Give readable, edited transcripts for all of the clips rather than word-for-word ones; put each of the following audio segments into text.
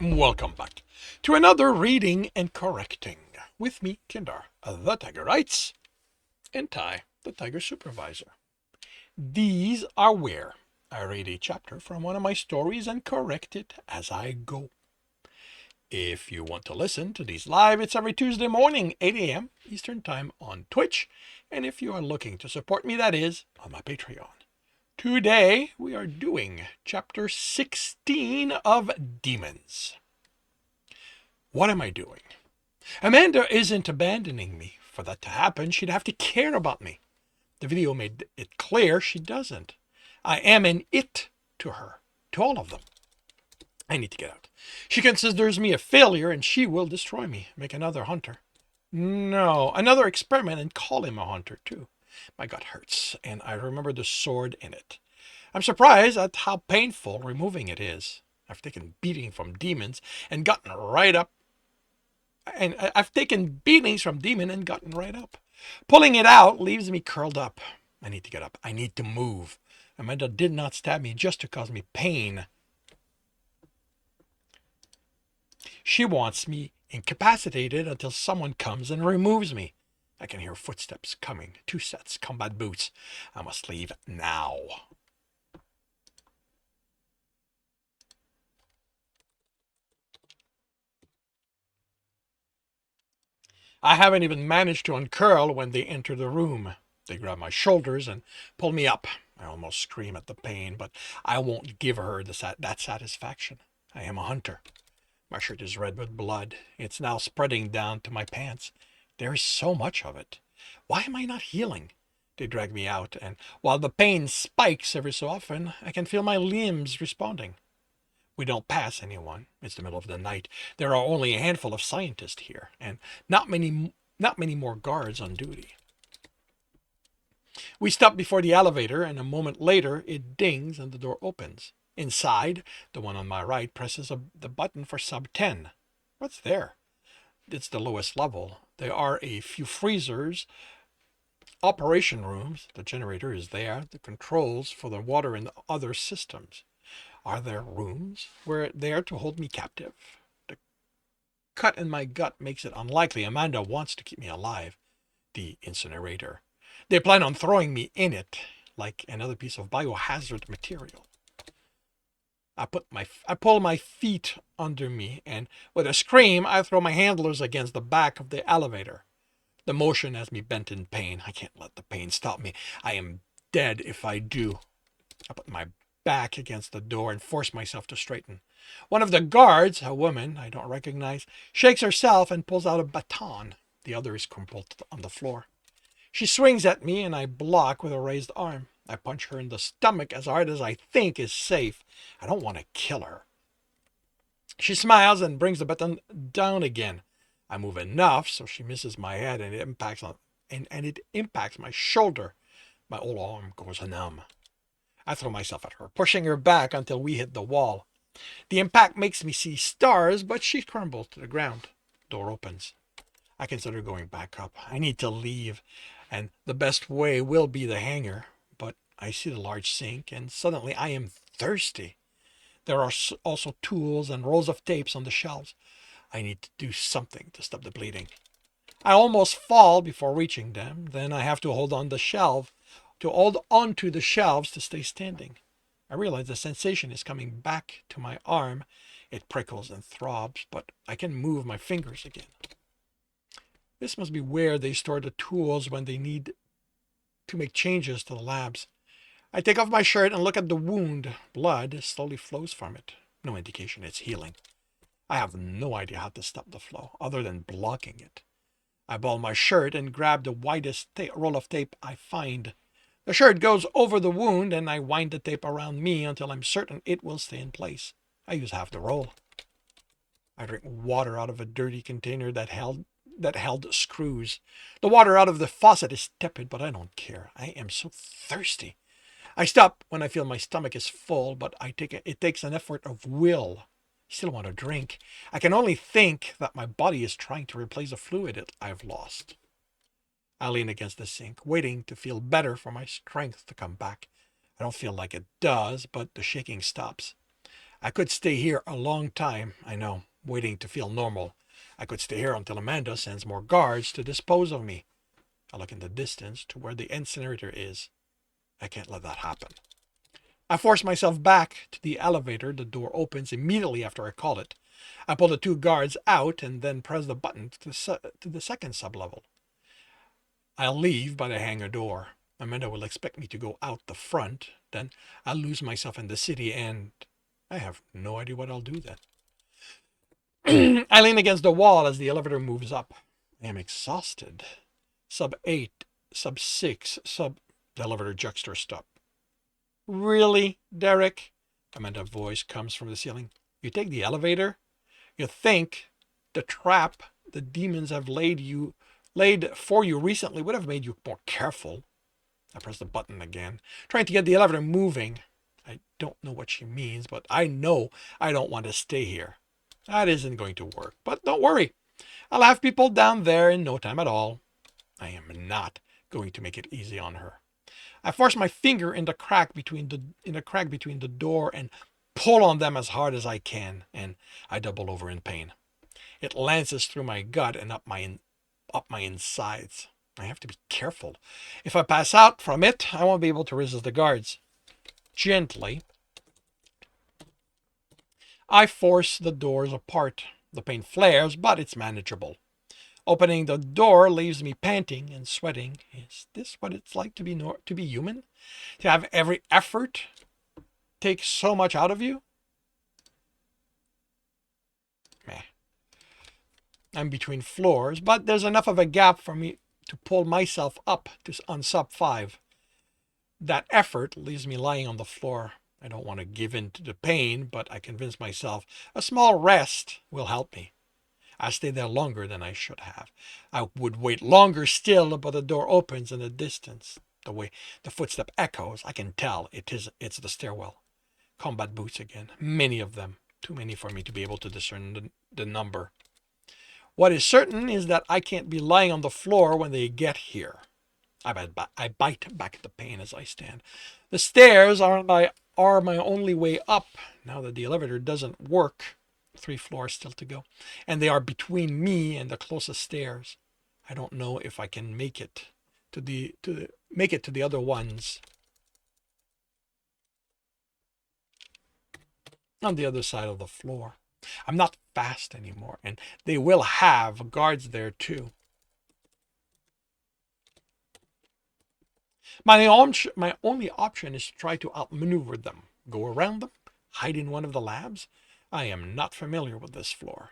Welcome back to another reading and correcting with me, Kindar, the Tiger Writes, and Ty, the Tiger Supervisor. These are where I read a chapter from one of my stories and correct it as I go. If you want to listen to these live, it's every Tuesday morning, 8 a.m. Eastern Time on Twitch, and if you are looking to support me, that is on my Patreon. Today, we are doing chapter 16 of Demons. What am I doing? Amanda isn't abandoning me. For that to happen, she'd have to care about me. The video made it clear she doesn't. I am an it to her, to all of them. I need to get out. She considers me a failure and she will destroy me, make another hunter. No, another experiment and call him a hunter too. My gut hurts and I remember the sword in it. I'm surprised at how painful removing it is. I've taken beating from demons and gotten right up. And I've taken beatings from demon and gotten right up. Pulling it out leaves me curled up. I need to get up. I need to move. Amanda did not stab me just to cause me pain. She wants me incapacitated until someone comes and removes me. I can hear footsteps coming. 2 sets, combat boots. I must leave now. I haven't even managed to uncurl when they enter the room. They grab my shoulders and pull me up. I almost scream at the pain, but I won't give her that satisfaction. I am a hunter. My shirt is red with blood. It's now spreading down to my pants. There is so much of it. Why am I not healing? They drag me out, and while the pain spikes every so often, I can feel my limbs responding. We don't pass anyone. It's the middle of the night. There are only a handful of scientists here, and not many more guards on duty. We stop before the elevator, and a moment later, it dings and the door opens. Inside, the one on my right presses the button for sub 10. What's there? It's the lowest level. There are a few freezers, operation rooms. The generator is there. The controls for the water and the other systems. Are there rooms there to hold me captive? The cut in my gut makes it unlikely Amanda wants to keep me alive. The incinerator. They plan on throwing me in it like another piece of biohazard material. I pull my feet under me, and with a scream, I throw my handlers against the back of the elevator. The motion has me bent in pain. I can't let the pain stop me. I am dead if I do. I put my back against the door and force myself to straighten. One of the guards, a woman I don't recognize, shakes herself and pulls out a baton. The other is crumpled on the floor. She swings at me and I block with a raised arm. I punch her in the stomach as hard as I think is safe. I don't want to kill her. She smiles and brings the baton down again. I move enough so she misses my head and it impacts my shoulder. My whole arm goes numb. I throw myself at her, pushing her back until we hit the wall. The impact makes me see stars, but she crumbles to the ground. Door opens. I consider going back up. I need to leave, and the best way will be the hangar. But I see the large sink, and suddenly I am thirsty. There are also tools and rolls of tapes on the shelves. I need to do something to stop the bleeding. I almost fall before reaching them. Then I have to hold onto the shelves to stay standing. I realize the sensation is coming back to my arm. It prickles and throbs, but I can move my fingers again. This must be where they store the tools when they need to make changes to the labs. I take off my shirt and look at the wound. Blood slowly flows from it. No indication it's healing. I have no idea how to stop the flow, other than blocking it. I ball my shirt and grab the widest roll of tape I find. The shirt goes over the wound and I wind the tape around me until I'm certain it will stay in place. I use half the roll. I drink water out of a dirty container that held screws. The water out of the faucet is tepid, but I don't care. I am so thirsty. I stop when I feel my stomach is full, but it takes an effort of will. I still want to drink. I can only think that my body is trying to replace the fluid I've lost. I lean against the sink, waiting to feel better for my strength to come back. I don't feel like it does, but the shaking stops. I could stay here a long time, I know, waiting to feel normal. I could stay here until Amanda sends more guards to dispose of me. I look in the distance to where the incinerator is. I can't let that happen. I force myself back to the elevator. The door opens immediately after I call it. I pull the two guards out and then press the button to the second sublevel. I'll leave by the hangar door. Amanda will expect me to go out the front. Then I'll lose myself in the city and I have no idea what I'll do then. I lean against the wall as the elevator moves up. I am exhausted. Sub 8, sub 6, sub... The elevator jerks to a stop. Really, Derick? Amanda's voice comes from the ceiling. You take the elevator? You think the trap the demons have laid for you recently would have made you more careful. I press the button again, trying to get the elevator moving. I don't know what she means, but I know I don't want to stay here. That isn't going to work, but don't worry. I'll have people down there in no time at all. I am not going to make it easy on her. I force my finger in the crack between the door and pull on them as hard as I can, and I double over in pain. It lances through my gut and up my insides. I have to be careful. If I pass out from it, I won't be able to resist the guards. Gently, I force the doors apart. The pain flares, but it's manageable. Opening the door leaves me panting and sweating. Is this what it's like to be human? To have every effort take so much out of you? Meh. I'm between floors, but there's enough of a gap for me to pull myself up on sub 5. That effort leaves me lying on the floor. I don't want to give in to the pain, but I convince myself a small rest will help me. I stay there longer than I should have. I would wait longer still, but the door opens in the distance. The way the footstep echoes, I can tell it's the stairwell. Combat boots again. Many of them. Too many for me to be able to discern the number. What is certain is that I can't be lying on the floor when they get here. I bite back at the pain as I stand. The stairs are my only way up, now that the elevator doesn't work. 3 floors still to go, and they are between me and the closest stairs. I don't know if I can make it to the other ones on the other side of the floor. I'm not fast anymore, and they will have guards there too. My only option is to try to outmaneuver them, go around them, hide in one of the labs. I am not familiar with this floor.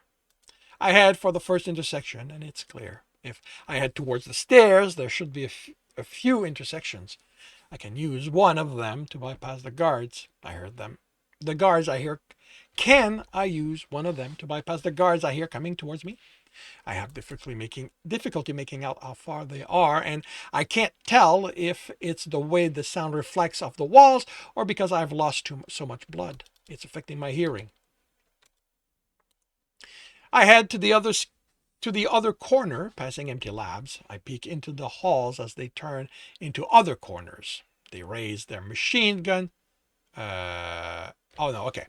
I head for the first intersection, and it's clear. If I head towards the stairs, there should be a few intersections. I can use one of them to bypass the guards. I heard them. The guards I hear. Can I use one of them to bypass the guards I hear coming towards me? I have difficulty making out how far they are, and I can't tell if it's the way the sound reflects off the walls or because I've lost so much blood. It's affecting my hearing. I head to the other corner, passing empty labs. I peek into the halls as they turn into other corners. They raise their machine gun. Oh no, okay.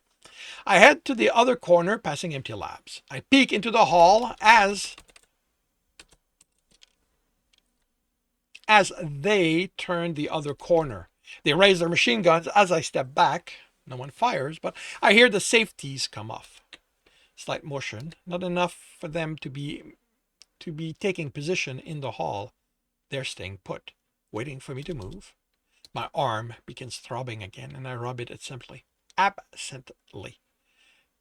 I head to the other corner, passing empty labs. I peek into the hall as they turn the other corner. They raise their machine guns as I step back. No one fires, but I hear the safeties come off. Slight motion, not enough for them to be taking position in the hall. They're staying put, waiting for me to move. My arm begins throbbing again, and I rub it absently.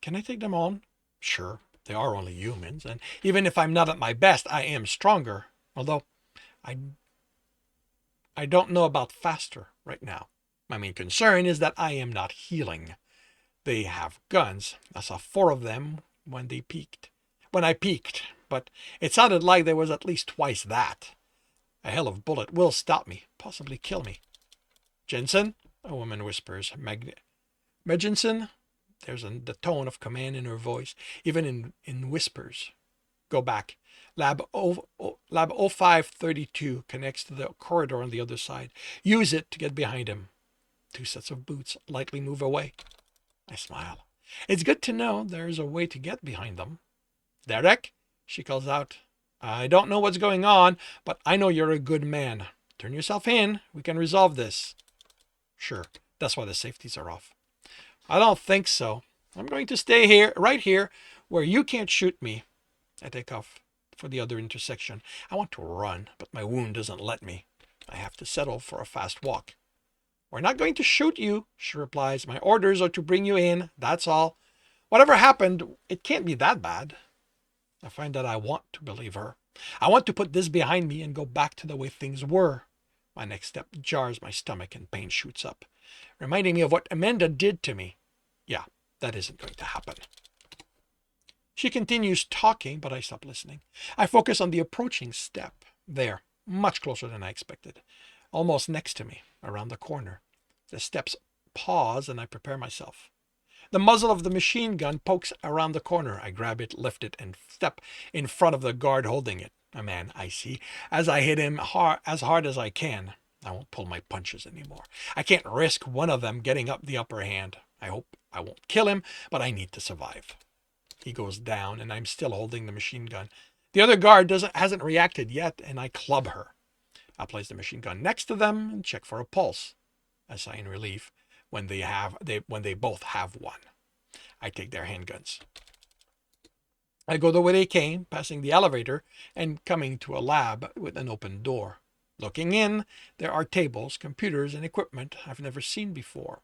Can I take them on? Sure, they are only humans, and even if I'm not at my best, I am stronger. Although, I don't know about faster right now. My main concern is that I am not healing. They have guns. I saw 4 of them when I peeked, but it sounded like there was at least twice that. A hell of a bullet will stop me, possibly kill me. Jensen? A woman whispers. Jensen? There's the tone of command in her voice, even in whispers. Go back. Lab 0532 connects to the corridor on the other side. Use it to get behind him. 2 sets of boots lightly move away. I smile. It's good to know there's a way to get behind them. Derick, she calls out, I don't know what's going on, but I know you're a good man. Turn yourself in. We can resolve this. Sure, that's why the safeties are off. I don't think so. I'm going to stay here, right here, where you can't shoot me. I take off for the other intersection. I want to run, but my wound doesn't let me. I have to settle for a fast walk. We're not going to shoot you, she replies. My orders are to bring you in, that's all. Whatever happened, it can't be that bad. I find that I want to believe her. I want to put this behind me and go back to the way things were. My next step jars my stomach and pain shoots up, reminding me of what Amanda did to me. Yeah, that isn't going to happen. She continues talking, but I stop listening. I focus on the approaching step. There, much closer than I expected. Almost next to me, around the corner. The steps pause and I prepare myself. The muzzle of the machine gun pokes around the corner. I grab it, lift it, and step in front of the guard holding it. A man, I see. As I hit him as hard as I can. I won't pull my punches anymore. I can't risk one of them getting up the upper hand. I hope I won't kill him, but I need to survive. He goes down, and I'm still holding the machine gun. The other guard hasn't reacted yet, and I club her. I place the machine gun next to them and check for a pulse. I sigh in relief when they both have one. I take their handguns. I go the way they came, passing the elevator and coming to a lab with an open door. Looking in, there are tables, computers, and equipment I've never seen before.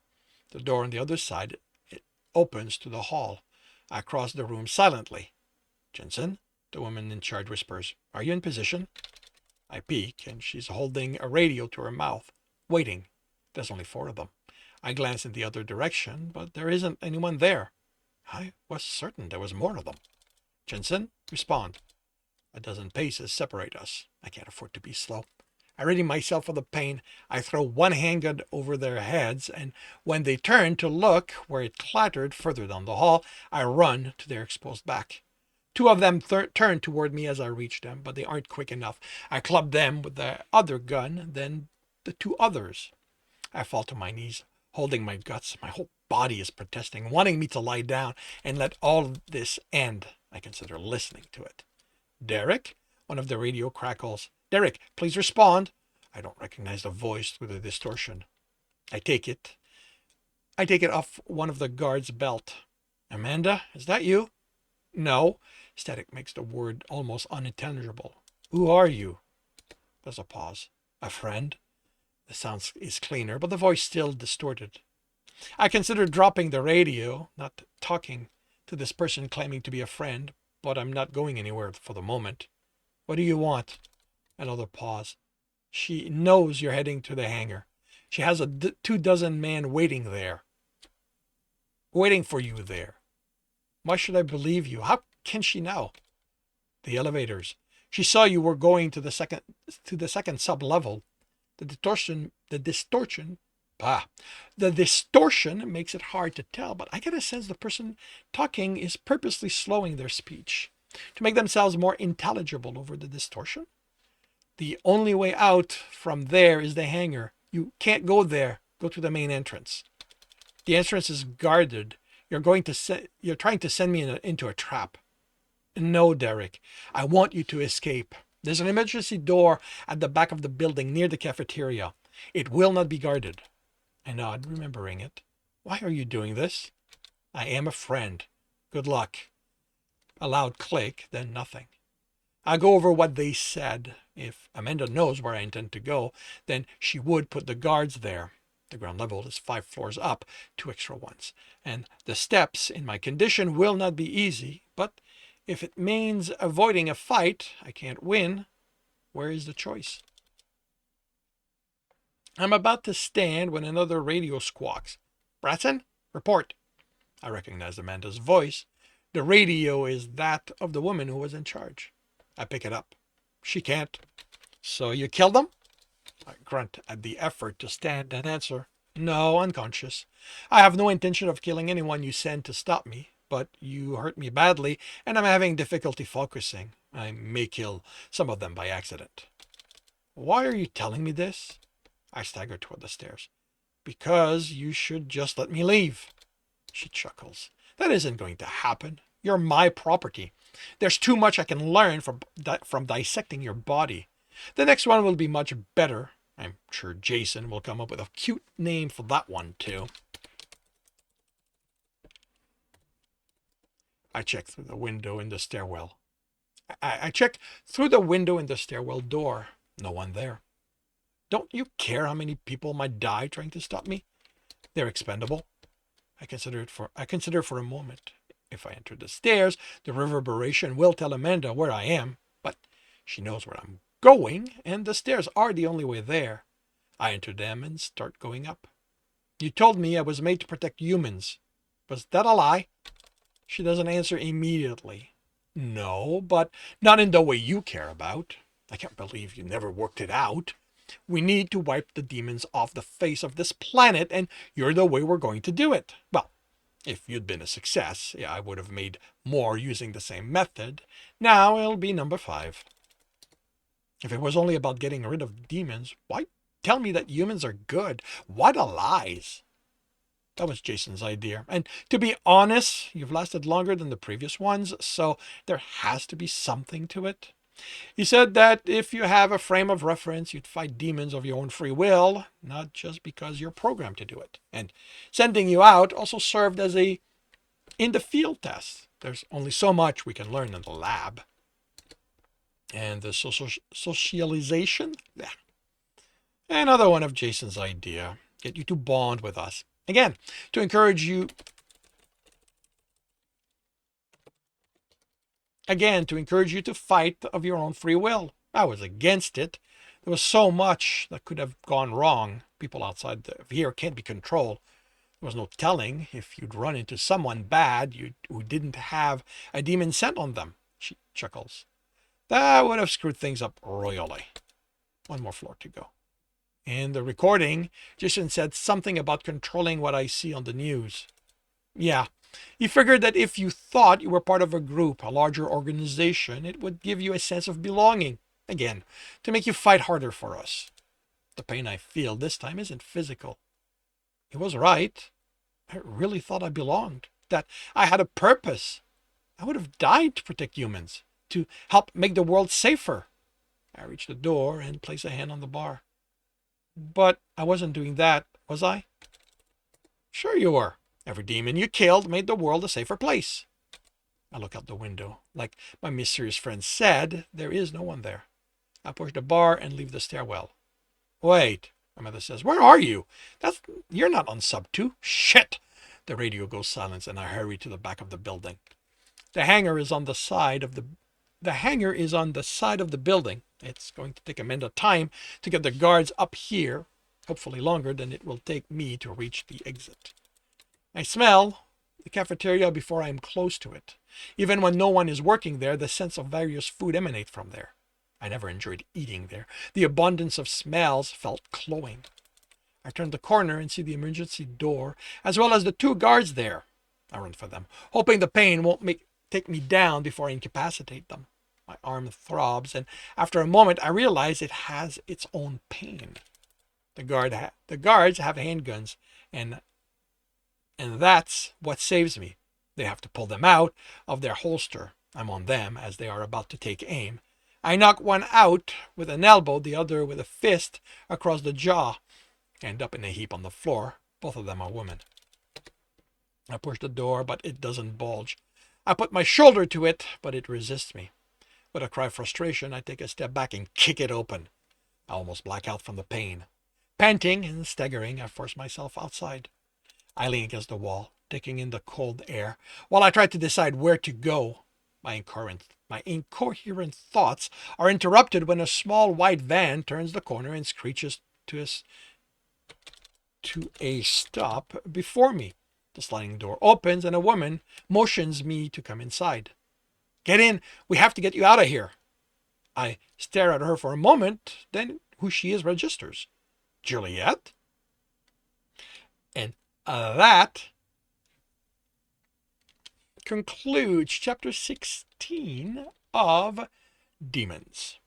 The door on the other side it opens to the hall. I cross the room silently. Jensen, the woman in charge whispers, are you in position? I peek, and she's holding a radio to her mouth, waiting. There's only 4 of them. I glance in the other direction, but there isn't anyone there. I was certain there was more of them. Jensen, respond. A dozen paces separate us. I can't afford to be slow. I ready myself for the pain. I throw one handgun over their heads, and when they turn to look where it clattered further down the hall, I run to their exposed back. 2 of them turn toward me as I reach them, but they aren't quick enough. I club them with the other gun, then the 2 others. I fall to my knees, holding my guts. My whole body is protesting, wanting me to lie down and let all this end. I consider listening to it. Derick? One of the radio crackles. Derick, please respond. I don't recognize the voice through the distortion. I take it off one of the guard's belt. Amanda, is that you? No. Static makes the word almost unintelligible. Who are you? There's a pause. A friend? The sound is cleaner, but the voice still distorted. I consider dropping the radio, not talking to this person claiming to be a friend, but I'm not going anywhere for the moment. What do you want? Another pause. She knows you're heading to the hangar. She has 24 men waiting there. Waiting for you there. Why should I believe you? How can she know? The elevators. She saw you were going to the second sub-level. The distortion makes it hard to tell, but I get a sense the person talking is purposely slowing their speech to make themselves more intelligible over the distortion. The only way out from there is the hangar. You can't go there. Go to the main entrance. The entrance is guarded. You're trying to send me into a trap. No, Derick. I want you to escape. There's an emergency door at the back of the building near the cafeteria. It will not be guarded. I nod, remembering it. Why are you doing this? I am a friend. Good luck. A loud click, then nothing. I go over what they said. If Amanda knows where I intend to go, then she would put the guards there. The ground level is 5 floors up, 2 extra ones. And the steps in my condition will not be easy, but if it means avoiding a fight I can't win, where is the choice? I'm about to stand when another radio squawks. Bratson, report. I recognize Amanda's voice. The radio is that of the woman who was in charge. I pick it up. She can't. So you killed them? I grunt at the effort to stand and answer. No, unconscious. I have no intention of killing anyone you send to stop me, but you hurt me badly, and I'm having difficulty focusing. I may kill some of them by accident. Why are you telling me this? I stagger toward the stairs. Because you should just let me leave. She chuckles. That isn't going to happen. You're my property. There's too much I can learn from dissecting your body. The next one will be much better. I'm sure Jason will come up with a cute name for that one too. I checked through the window in the stairwell. I checked through the window in the stairwell door. No one there. Don't you care how many people might die trying to stop me? They're expendable. I consider for a moment. If I enter the stairs, the reverberation will tell Amanda where I am, but she knows where I'm going, and the stairs are the only way there. I enter them and start going up. You told me I was made to protect humans. Was that a lie? She doesn't answer immediately. No, but not in the way you care about. I can't believe you never worked it out. We need to wipe the demons off the face of this planet, and you're the way we're going to do it. Well, if you'd been a success, yeah, I would have made more using the same method. Now it'll be number 5. If it was only about getting rid of demons, why tell me that humans are good? What a lies! That was Jason's idea. And to be honest, you've lasted longer than the previous ones, so there has to be something to it. He said that if you have a frame of reference, you'd fight demons of your own free will, not just because you're programmed to do it. And sending you out also served as a in the field test. There's only so much we can learn in the lab. And the socialization? Yeah. Another one of Jason's idea. Get you to bond with us. Again, to encourage you to fight of your own free will. I was against it. There was so much that could have gone wrong. People outside of here can't be controlled. There was no telling if you'd run into someone bad who didn't have a demon scent on them. She chuckles. That would have screwed things up royally. One more floor to go. In the recording, Jason said something about controlling what I see on the news. Yeah, he figured that if you thought you were part of a group, a larger organization, it would give you a sense of belonging. Again, to make you fight harder for us. The pain I feel this time isn't physical. He was right. I really thought I belonged, that I had a purpose. I would have died to protect humans, to help make the world safer. I reached the door and placed a hand on the bar. But I wasn't doing that, was I? Sure you were. Every demon you killed made the world a safer place. I look out the window. Like my mysterious friend said, there is no one there. I push the bar and leave the stairwell. Wait, my mother says, where are you? You're not on sub 2. Shit! The radio goes silent and I hurry to the back of the building. The hangar is on the side of the building. It's going to take Amanda time to get the guards up here, hopefully longer than it will take me to reach the exit. I smell the cafeteria before I am close to it. Even when no one is working there, the scents of various food emanate from there. I never enjoyed eating there. The abundance of smells felt cloying. I turn the corner and see the emergency door, as well as the 2 guards there. I run for them, hoping the pain won't take me down before I incapacitate them. My arm throbs, and after a moment I realize it has its own pain. The guards have handguns, and that's what saves me. They have to pull them out of their holster. I'm on them as they are about to take aim. I knock one out with an elbow, the other with a fist across the jaw. I end up in a heap on the floor. Both of them are women. I push the door, but it doesn't budge. I put my shoulder to it, but it resists me. With a cry of frustration, I take a step back and kick it open. I almost black out from the pain. Panting and staggering, I force myself outside. I lean against the wall, taking in the cold air, while I try to decide where to go. My incoherent thoughts are interrupted when a small white van turns the corner and screeches to a stop before me. The sliding door opens and a woman motions me to come inside. Get in. We have to get you out of here. I stare at her for a moment, then who she is registers. Juliet? And that concludes chapter 16 of Demons.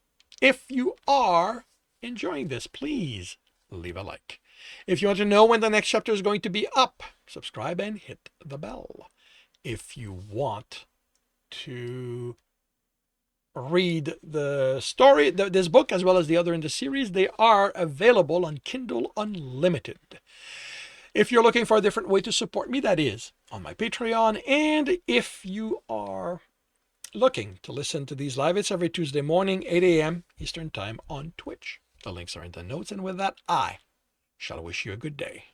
If you are enjoying this, please leave a like. If you want to know when the next chapter is going to be up, subscribe and hit the bell. if you want to read the story, this book, as well as the other in the series, they are available on Kindle Unlimited. If you're looking for a different way to support me, that is on my Patreon. And if you are looking to listen to these live, it's every Tuesday morning, 8 a.m. Eastern Time on Twitch. The links are in the notes. And with that, I shall wish you a good day.